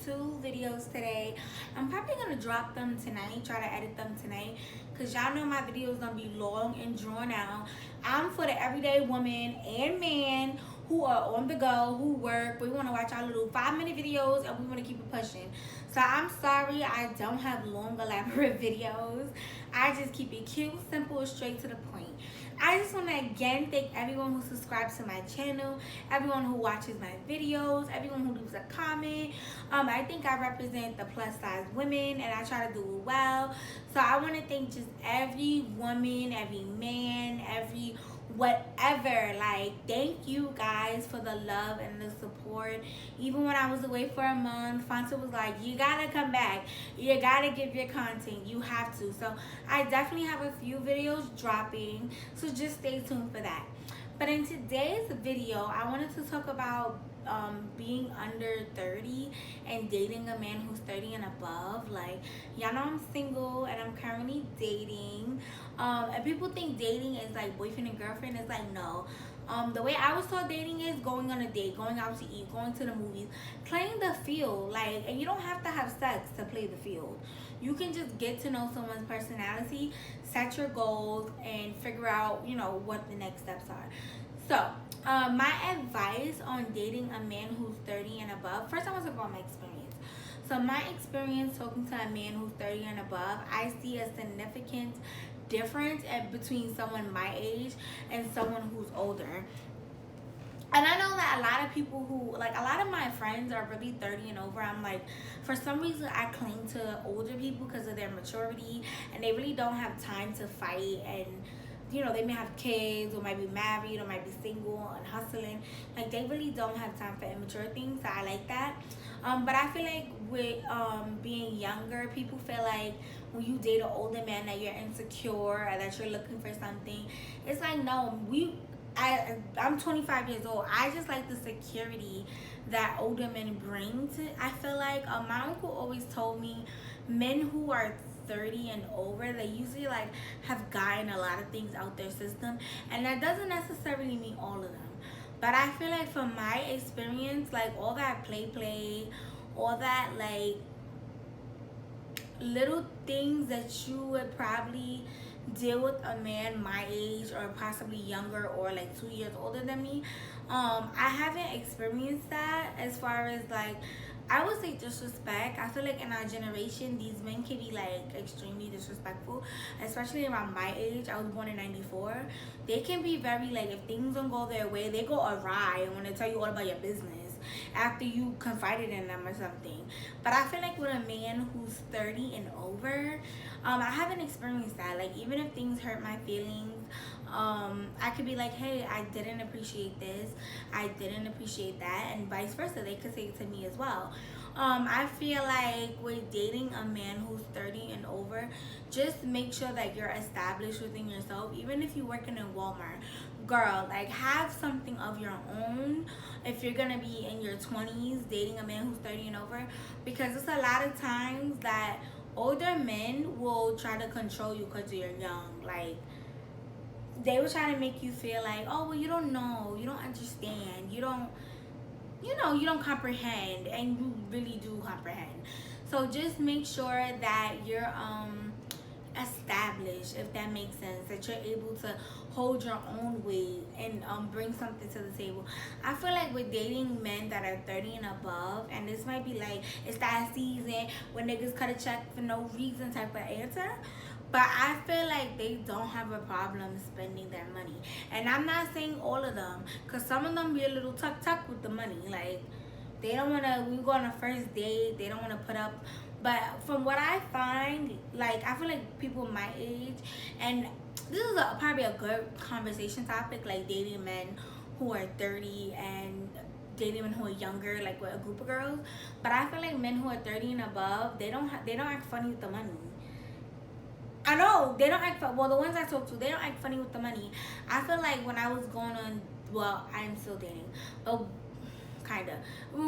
2 videos today. I'm probably gonna drop them tonight, try to edit them tonight, because y'all know my videos gonna be long and drawn out. I'm for the everyday woman and man who are on the go, who work. We want to watch our little 5-minute videos and we want to keep it pushing. So I'm sorry I don't have long elaborate videos. I just keep it cute, simple, straight to the point. I just want to again thank everyone who subscribes to my channel, everyone who watches my videos, everyone who leaves a comment. I think I represent the plus size women and I try to do it well. So I want to thank just every woman, every man, every whatever. Like, thank you guys for the love and the support. Even when I was away for a month, Fonta was like, you gotta come back, you gotta give your content, you have to. So I definitely have a few videos dropping, so just stay tuned for that. But in today's video, I wanted to talk about being under 30 and dating a man who's 30 and above. Like, y'all know I'm single and I'm currently dating. And people think dating is like boyfriend and girlfriend. It's like, no. The way I was taught dating is going on a date, going out to eat, going to the movies, playing the field. Like, and you don't have to have sex to play the field. You can just get to know someone's personality, set your goals, and figure out, you know, what the next steps are. So, my advice on dating a man who's 30 and above. First, I want to talk about my experience. So, my experience talking to a man who's 30 and above, I see a significant difference between someone my age and someone who's older. And I know that a lot of people who, like, a lot of my friends are really 30 and over. I'm like, for some reason, I cling to older people because of their maturity, and they really don't have time to fight. And, you know, they may have kids or might be married or might be single and hustling. Like, they really don't have time for immature things, so I like that. But I feel like with being younger, people feel like when you date an older man that you're insecure or that you're looking for something. It's like, no, I'm 25 years old. I just like the security that older men bring to. I feel like my uncle always told me men who are 30 and over, they usually like have gotten a lot of things out their system, and that doesn't necessarily mean all of them. But I feel like from my experience, like all that play, all that like little things that you would probably deal with a man my age or possibly younger or like 2 years older than me, I haven't experienced that. As far as like, I would say disrespect. I feel like in our generation, these men can be like extremely disrespectful, especially around my age. I was born in 94. They can be very like, if things don't go their way, they go awry and want to tell you all about your business after you confided in them or something. But I feel like with a man who's 30 and over, I haven't experienced that. Like, even if things hurt my feelings, I could be like, hey, I didn't appreciate this, I didn't appreciate that, and vice versa. They could say it to me as well. I feel like with dating a man who's 30 and over, just make sure that you're established within yourself. Even if you're working in Walmart, girl, like, have something of your own if you're gonna be in your 20s dating a man who's 30 and over, because it's a lot of times that older men will try to control you because you're young. Like, they will try to make you feel like, oh, well, you don't know, you don't understand, you don't, you know, you don't comprehend, and you really do comprehend. So just make sure that you're established, if that makes sense, that you're able to hold your own weight and bring something to the table. I feel like with dating men that are 30 and above, and this might be like, it's that season when niggas cut a check for no reason type of answer, but I feel like they don't have a problem spending their money. And I'm not saying all of them, because some of them be a little tuck with the money. Like, they don't want to, we go on a first date, they don't want to put up. But from what I find, like, I feel like people my age, and this is probably a good conversation topic, like dating men who are 30 and dating men who are younger, like with a group of girls. But I feel like men who are 30 and above, they don't act funny with the money. I know they don't act, well, the ones I talk to, they don't act funny with the money. I feel like when I was going on, well, I'm still dating, but kind of,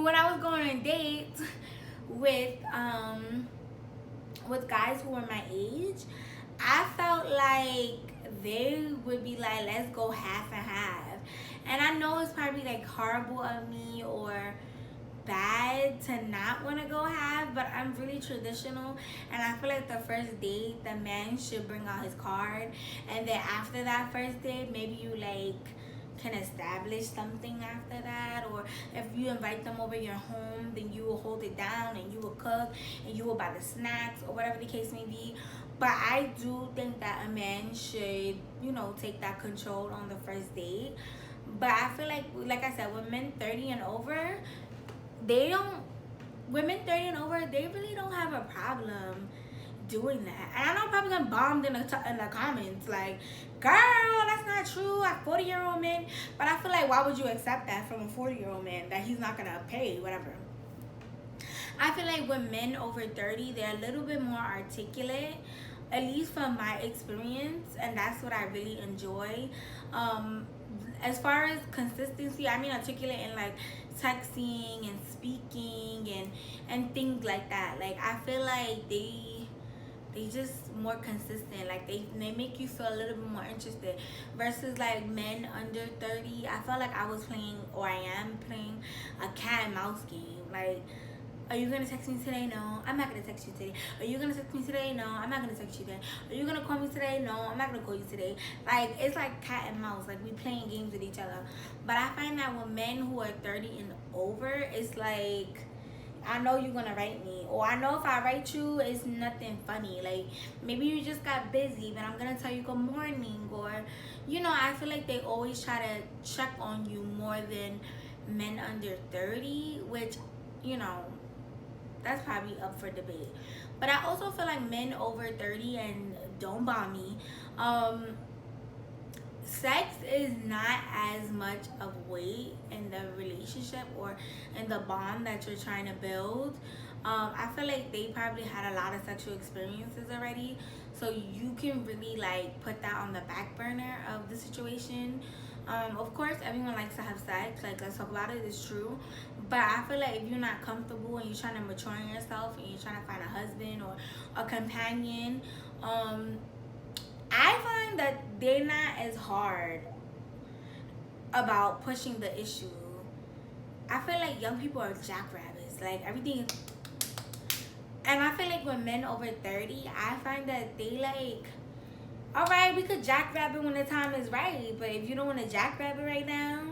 when I was going on dates with guys who were my age, I felt like they would be like, let's go half and half. And I know it's probably like horrible of me, or bad to not want to go half, but I'm really traditional, and I feel like the first date the man should bring out his card, and then after that first date maybe you like can establish something after that. Or if you invite them over your home, then you will hold it down and you will cook and you will buy the snacks or whatever the case may be. But I do think that a man should, you know, take that control on the first date. But I feel like I said, with men 30 and over, they don't, women 30 and over, they really don't have a problem doing that. And I know I'm probably gonna bomb in the comments like, girl, that's not true, a 40-year-old man. But I feel like, why would you accept that from a 40-year-old man, that he's not gonna pay whatever? I feel like with men over 30, they're a little bit more articulate, at least from my experience, and that's what I really enjoy. As far as consistency, I mean articulate in like texting and speaking and things like that. Like I feel like they just more consistent. Like they make you feel a little bit more interested, versus like men under 30. I felt like I was playing, or I am playing, a cat and mouse game. Like, are you gonna text me today? No, I'm not gonna text you today. Are you gonna text me today? No, I'm not gonna text you today. Are you gonna call me today? No, I'm not gonna call you today. Like, it's like cat and mouse. Like, we playing games with each other. But I find that with men who are 30 and over, it's like, I know you're gonna write me, or I know if I write you, it's nothing funny. Like, maybe you just got busy, but I'm gonna tell you good morning. Or, you know, I feel like they always try to check on you more than men under 30, which, you know, that's probably up for debate. But I also feel like men over 30, and don't bomb me, sex is not as much of weight in the relationship or in the bond that you're trying to build. I feel like they probably had a lot of sexual experiences already, so you can really like put that on the back burner of the situation. Of course, everyone likes to have sex. Like, let's talk about it. It's true. But I feel like if you're not comfortable and you're trying to mature in yourself and you're trying to find a husband or a companion, I find that they're not as hard about pushing the issue. I feel like young people are jackrabbits. Like, everything is... And I feel like with men over 30, I find that they like... All right, we could jackrabbit when the time is right, but if you don't want to jackrabbit right now,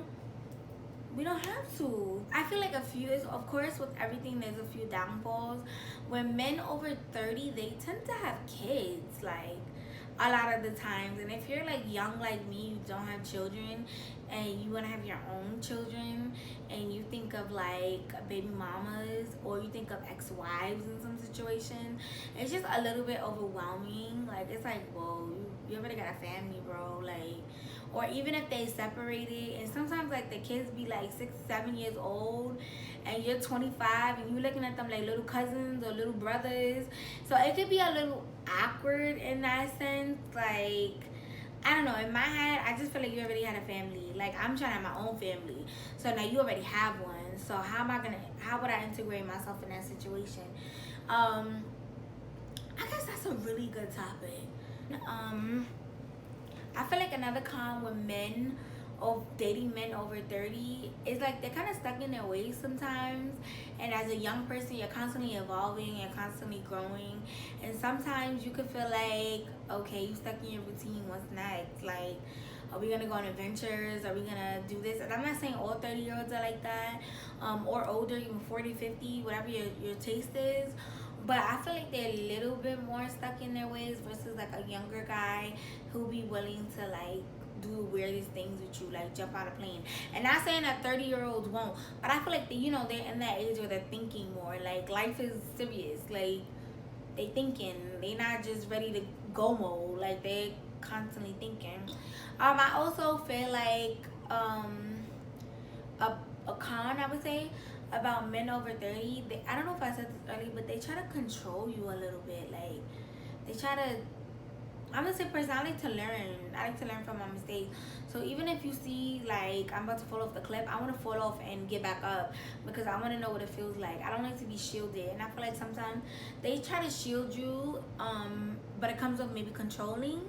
we don't have to. I feel like of course, with everything, there's a few downfalls. When men over 30, they tend to have kids, like, a lot of the times. And if you're like young like me, you don't have children, and you want to have your own children, and you think of like baby mamas, or you think of ex-wives in some situations, it's just a little bit overwhelming. Like, it's like, whoa, you already got a family, bro. Like, or even if they separated, and sometimes like the kids be like 6-7 years old, and you're 25, and you're looking at them like little cousins or little brothers. So it could be a little awkward in that sense. Like, I don't know, in my head, I just feel like you already had a family. Like, I'm trying to have my own family, so now you already have one. So how would I integrate myself in that situation? I guess that's a really good topic. I feel like another con with men, of dating men over 30, is like they're kind of stuck in their ways sometimes. And as a young person, you're constantly evolving, you're constantly growing, and sometimes you could feel like, okay, you stuck in your routine, what's next? Like, are we gonna go on adventures? Are we gonna do this? And I'm not saying all 30-year-olds are like that, or older, even 40, 50, whatever your taste is. But I feel like they're a little bit more stuck in their ways versus like a younger guy who be willing to like do the weirdest things with you, like jump out a plane. And not saying that 30-year-olds won't, but I feel like they're in that age where they're thinking more. Like, life is serious. Like, they thinking. They not just ready to go mode. Like, they constantly thinking. I also feel like a con, I would say, about men over 30, I don't know if I said this earlier, but they try to control you a little bit. Like, they try to, I'm gonna say personally, I like to learn. I like to learn from my mistakes. So even if you see like I'm about to fall off the cliff, I want to fall off and get back up, because I want to know what it feels like. I don't like to be shielded, and I feel like sometimes they try to shield you, but it comes off maybe controlling.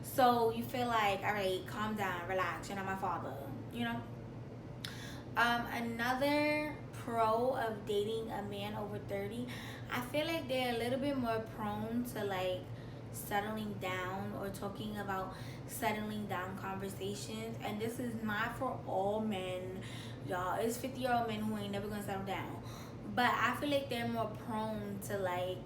So you feel like, all right, calm down, relax. You're not my father, you know. Another pro of dating a man over 30, I feel like they're a little bit more prone to like settling down or talking about settling down conversations. And this is not for all men, y'all. It's 50-year-old men who ain't never gonna settle down. But I feel like they're more prone to like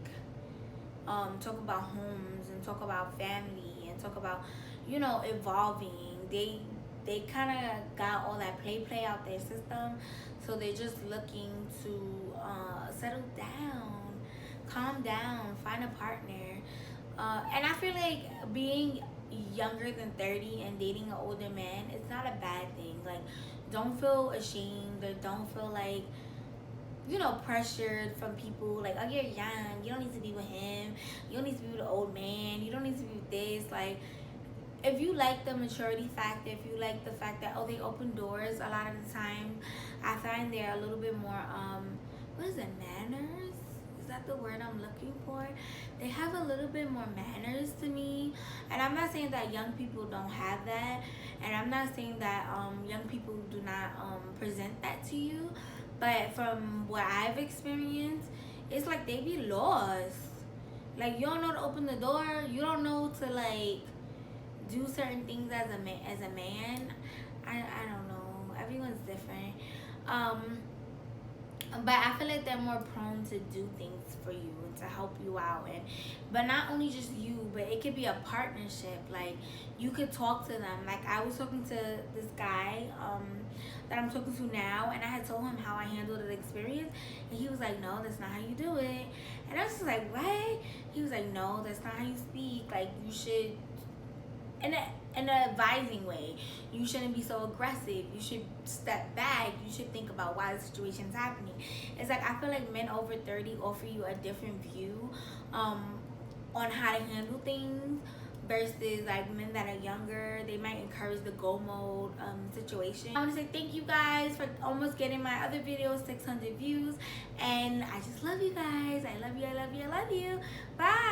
talk about homes and talk about family and talk about, you know, evolving. They kind of got all that play out their system, so they're just looking to settle down, calm down, find a partner. And I feel like being younger than 30 and dating an older man, it's not a bad thing. Like, don't feel ashamed or don't feel like, you know, pressured from people like, oh, you're young, you don't need to be with him, you don't need to be with an old man, you don't need to be with this. Like, if you like the maturity factor, if you like the fact that, oh, they open doors a lot of the time, I find they're a little bit more what is it, manners, is that the word I'm looking for? They have a little bit more manners to me. And I'm not saying that young people don't have that, and I'm not saying that young people do not present that to you. But from what I've experienced, it's like they be lost. Like, you don't know to open the door. You don't know to like do certain things as a man. I don't know. Everyone's different. But I feel like they're more prone to do things for you and to help you out, and but not only just you, but it could be a partnership. Like, you could talk to them. Like, I was talking to this guy that I'm talking to now, and I had told him how I handled the experience, and he was like, no, that's not how you do it. And I was just like, what? He was like, no, that's not how you speak. Like, you should, in an advising way, you shouldn't be so aggressive. You should step back. You should think about why the situation's happening. It's like, I feel like men over 30 offer you a different view on how to handle things versus like men that are younger. They might encourage the go mode situation. I want to say thank you guys for almost getting my other videos 600 views, and I just love you guys. I love you. Bye.